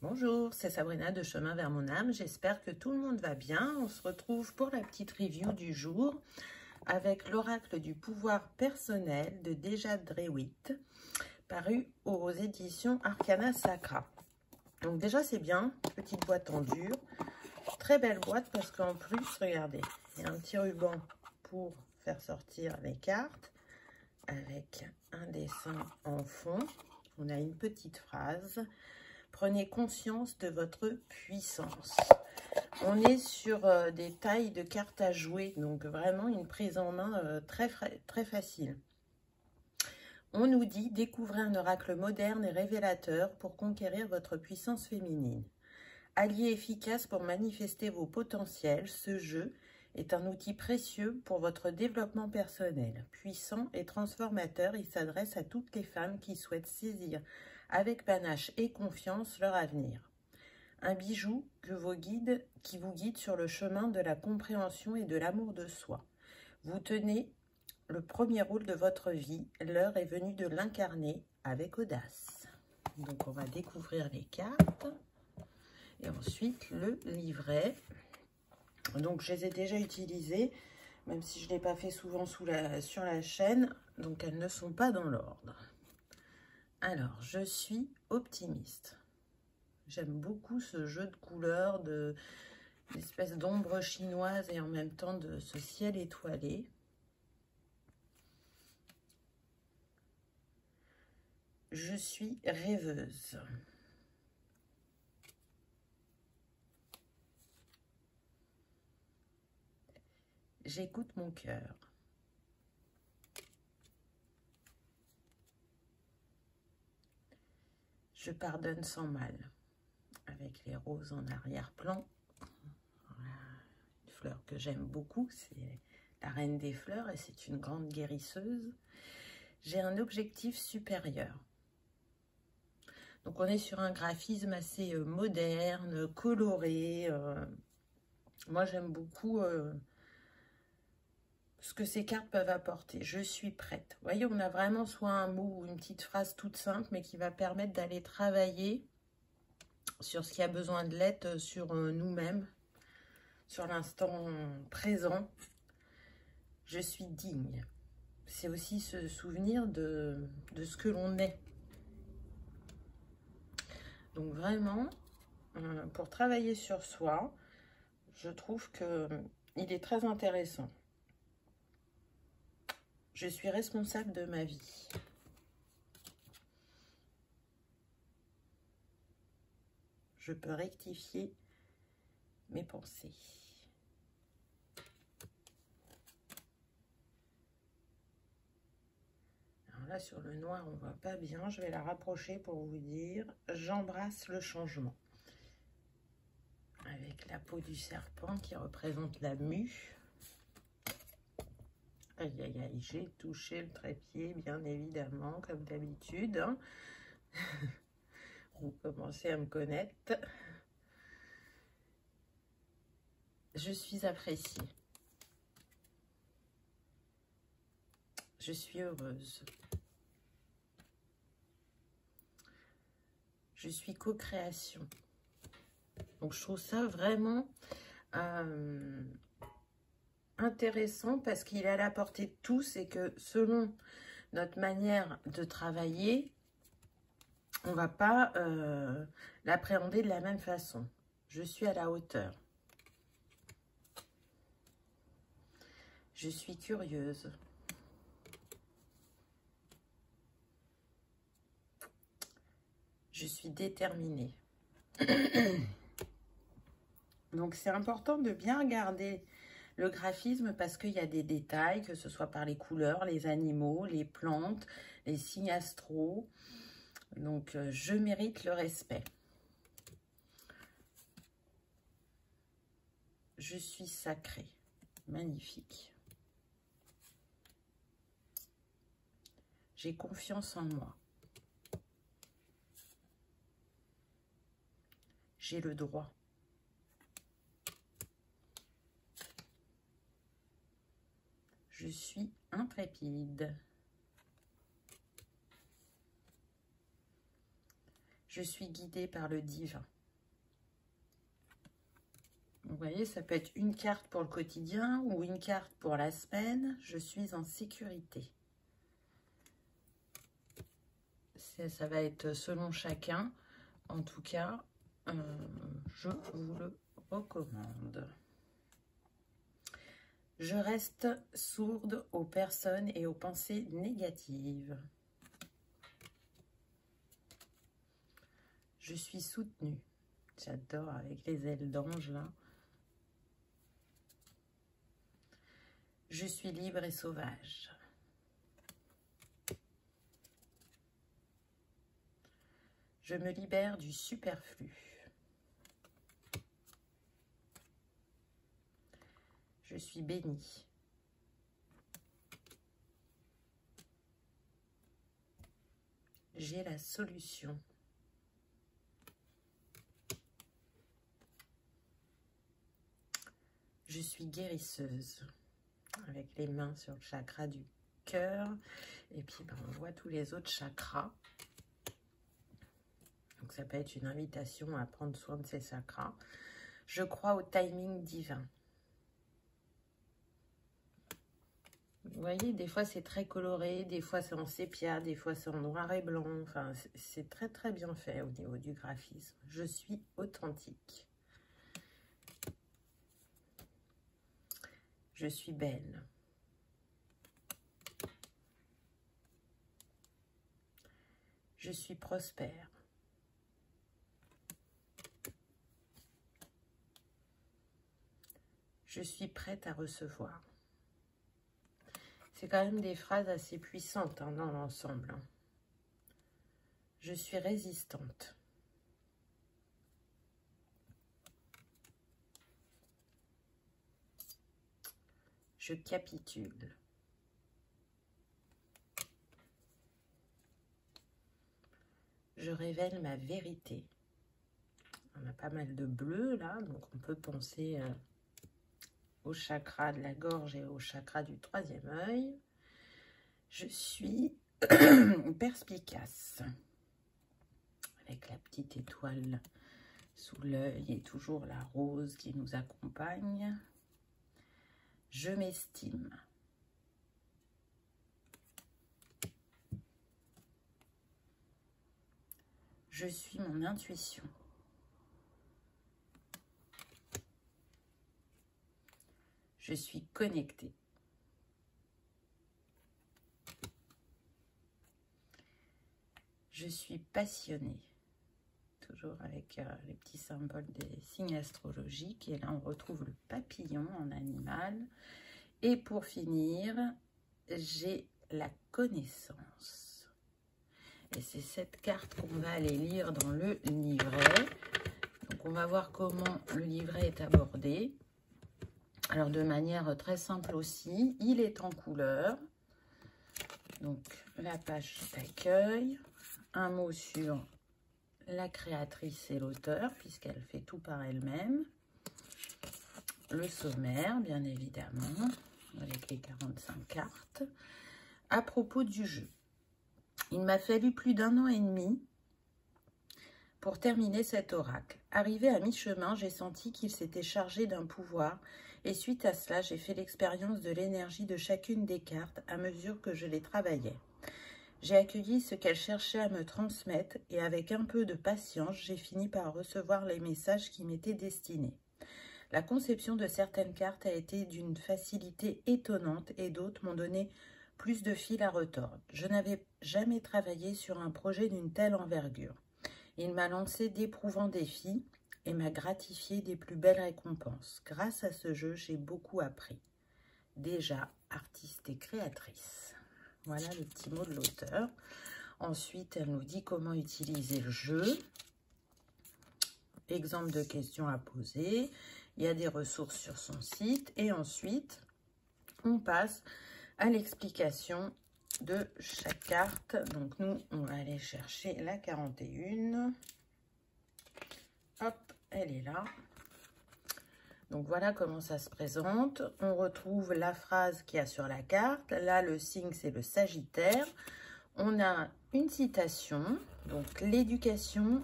Bonjour, c'est Sabrina de Chemin vers mon âme. J'espère que tout le monde va bien. On se retrouve pour la petite review du jour avec l'oracle du pouvoir personnel de Deja Drewitt, paru aux éditions Arcana Sacra. Donc déjà c'est bien, petite boîte en dur, très belle boîte parce qu'en plus, regardez, il y a un petit ruban pour faire sortir les cartes avec un dessin en fond. On a une petite phrase. Prenez conscience de votre puissance. On est sur des tailles de cartes à jouer, donc vraiment une prise en main très facile. On nous dit, découvrez un oracle moderne et révélateur pour conquérir votre puissance féminine. Allié efficace pour manifester vos potentiels, ce jeu est un outil précieux pour votre développement personnel. Puissant et transformateur, il s'adresse à toutes les femmes qui souhaitent saisir avec panache et confiance leur avenir. Un bijou qui vous guide sur le chemin de la compréhension et de l'amour de soi. Vous tenez le premier rôle de votre vie. L'heure est venue de l'incarner avec audace. Donc on va découvrir les cartes. Et ensuite le livret. Donc je les ai déjà utilisées, même si je ne l'ai pas fait souvent sur la chaîne. Donc elles ne sont pas dans l'ordre. Alors, je suis optimiste. J'aime beaucoup ce jeu de couleurs, d'espèce d'ombre chinoise et en même temps de ce ciel étoilé. Je suis rêveuse. J'écoute mon cœur. Je pardonne sans mal. Avec les roses en arrière-plan. Voilà, une fleur que j'aime beaucoup, c'est la reine des fleurs et c'est une grande guérisseuse. J'ai un objectif supérieur. Donc on est sur un graphisme assez moderne, coloré. Moi j'aime beaucoup ce que ces cartes peuvent apporter. Je suis prête. Vous voyez, on a vraiment soit un mot ou une petite phrase toute simple, mais qui va permettre d'aller travailler sur ce qui a besoin de l'être, sur nous-mêmes, sur l'instant présent. Je suis digne. C'est aussi se souvenir de ce que l'on est. Donc vraiment, pour travailler sur soi, je trouve qu'il est très intéressant. Je suis responsable de ma vie. Je peux rectifier mes pensées. Alors là, sur le noir, on ne voit pas bien. Je vais la rapprocher pour vous dire. J'embrasse le changement. Avec la peau du serpent qui représente la mue. Aïe, aïe, aïe, j'ai touché le trépied, bien évidemment, comme d'habitude. Hein. Vous commencez à me connaître. Je suis appréciée. Je suis heureuse. Je suis co-création. Donc, je trouve ça vraiment intéressant parce qu'il est à la portée de tous et que selon notre manière de travailler, on ne va pas l'appréhender de la même façon. Je suis à la hauteur. Je suis curieuse. Je suis déterminée. Donc, c'est important de bien regarder le graphisme parce qu'il y a des détails, que ce soit par les couleurs, les animaux, les plantes, les signes astraux. Donc, je mérite le respect. Je suis sacrée. Magnifique. J'ai confiance en moi. J'ai le droit. Je suis intrépide. Je suis guidée par le divin. Vous voyez, ça peut être une carte pour le quotidien ou une carte pour la semaine. Je suis en sécurité. Ça va être selon chacun. En tout cas, je vous le recommande. Je reste sourde aux personnes et aux pensées négatives. Je suis soutenue. J'adore avec les ailes d'ange là. Je suis libre et sauvage. Je me libère du superflu. Je suis bénie. J'ai la solution. Je suis guérisseuse. Avec les mains sur le chakra du cœur. Et puis, on voit tous les autres chakras. Donc, ça peut être une invitation à prendre soin de ces chakras. Je crois au timing divin. Vous voyez, des fois, c'est très coloré. Des fois, c'est en sépia. Des fois, c'est en noir et blanc. Enfin, c'est très, très bien fait au niveau du graphisme. Je suis authentique. Je suis belle. Je suis prospère. Je suis prête à recevoir. C'est quand même des phrases assez puissantes hein, dans l'ensemble. Hein. Je suis résistante. Je capitule. Je révèle ma vérité. On a pas mal de bleu là, donc on peut penser au chakra de la gorge et au chakra du troisième œil. Je suis perspicace. Avec la petite étoile sous l'œil et toujours la rose qui nous accompagne. Je m'estime. Je suis mon intuition. Je suis connectée. Je suis passionnée. Toujours avec les petits symboles des signes astrologiques. Et là, on retrouve le papillon en animal. Et pour finir, j'ai la connaissance. Et c'est cette carte qu'on va aller lire dans le livret. Donc, on va voir comment le livret est abordé. Alors, de manière très simple aussi, il est en couleur. Donc, la page d'accueil. Un mot sur la créatrice et l'auteur, puisqu'elle fait tout par elle-même. Le sommaire, bien évidemment, avec les 45 cartes. À propos du jeu, il m'a fallu plus d'1 an et demi pour terminer cet oracle. Arrivé à mi-chemin, j'ai senti qu'il s'était chargé d'un pouvoir et suite à cela, j'ai fait l'expérience de l'énergie de chacune des cartes à mesure que je les travaillais. J'ai accueilli ce qu'elle cherchait à me transmettre et avec un peu de patience, j'ai fini par recevoir les messages qui m'étaient destinés. La conception de certaines cartes a été d'une facilité étonnante et d'autres m'ont donné plus de fil à retordre. Je n'avais jamais travaillé sur un projet d'une telle envergure. Il m'a lancé d'éprouvants défis et m'a gratifié des plus belles récompenses. Grâce à ce jeu, j'ai beaucoup appris. Déjà artiste et créatrice. Voilà le petit mot de l'auteur. Ensuite, elle nous dit comment utiliser le jeu. Exemple de questions à poser. Il y a des ressources sur son site. Et ensuite, on passe à l'explication de chaque carte. Donc, nous, on va aller chercher la 41. Hop, elle est là. Donc, voilà comment ça se présente. On retrouve la phrase qu'il y a sur la carte. Là, le signe, c'est le Sagittaire. On a une citation. Donc, l'éducation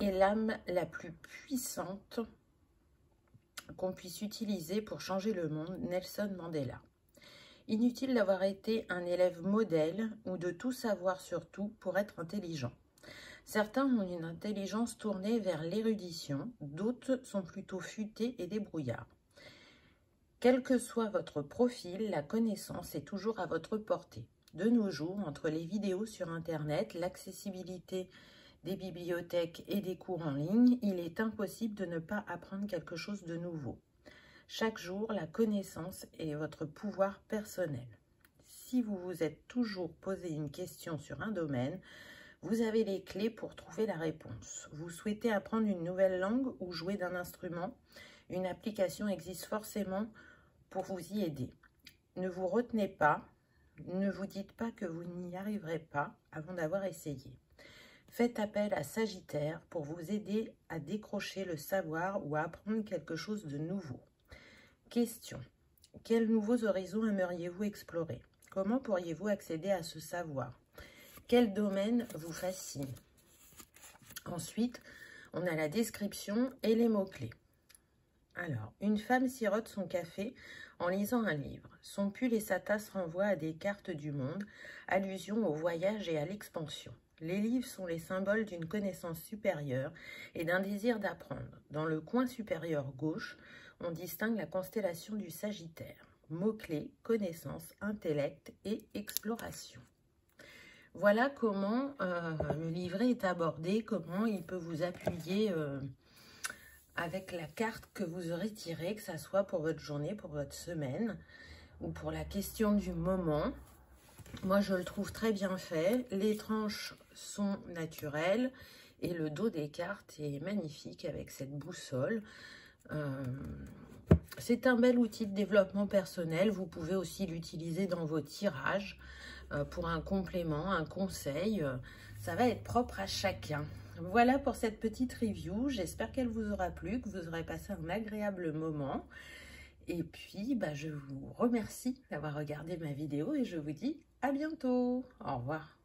est l'âme la plus puissante qu'on puisse utiliser pour changer le monde. Nelson Mandela. Inutile d'avoir été un élève modèle ou de tout savoir sur tout pour être intelligent. Certains ont une intelligence tournée vers l'érudition, d'autres sont plutôt futés et débrouillards. Quel que soit votre profil, la connaissance est toujours à votre portée. De nos jours, entre les vidéos sur Internet, l'accessibilité des bibliothèques et des cours en ligne, il est impossible de ne pas apprendre quelque chose de nouveau. Chaque jour, la connaissance est votre pouvoir personnel. Si vous vous êtes toujours posé une question sur un domaine, vous avez les clés pour trouver la réponse. Vous souhaitez apprendre une nouvelle langue ou jouer d'un instrument? Une application existe forcément pour vous y aider. Ne vous retenez pas, ne vous dites pas que vous n'y arriverez pas avant d'avoir essayé. Faites appel à Sagittaire pour vous aider à décrocher le savoir ou à apprendre quelque chose de nouveau. Question. Quels nouveaux horizons aimeriez-vous explorer? Comment pourriez-vous accéder à ce savoir? Quel domaine vous fascine? Ensuite, on a la description et les mots-clés. Alors, une femme sirote son café en lisant un livre. Son pull et sa tasse renvoient à des cartes du monde, allusion au voyage et à l'expansion. Les livres sont les symboles d'une connaissance supérieure et d'un désir d'apprendre. Dans le coin supérieur gauche, on distingue la constellation du Sagittaire. Mots-clés, connaissance, intellect et exploration. Voilà comment le livret est abordé, comment il peut vous appuyer avec la carte que vous aurez tirée, que ce soit pour votre journée, pour votre semaine ou pour la question du moment. Moi, je le trouve très bien fait. Les tranches sont naturelles et le dos des cartes est magnifique avec cette boussole. C'est un bel outil de développement personnel. Vous pouvez aussi l'utiliser dans vos tirages pour un complément, un conseil. Ça va être propre à chacun. Voilà pour cette petite review. J'espère qu'elle vous aura plu, que vous aurez passé un agréable moment. Et puis, je vous remercie d'avoir regardé ma vidéo et je vous dis à bientôt. Au revoir.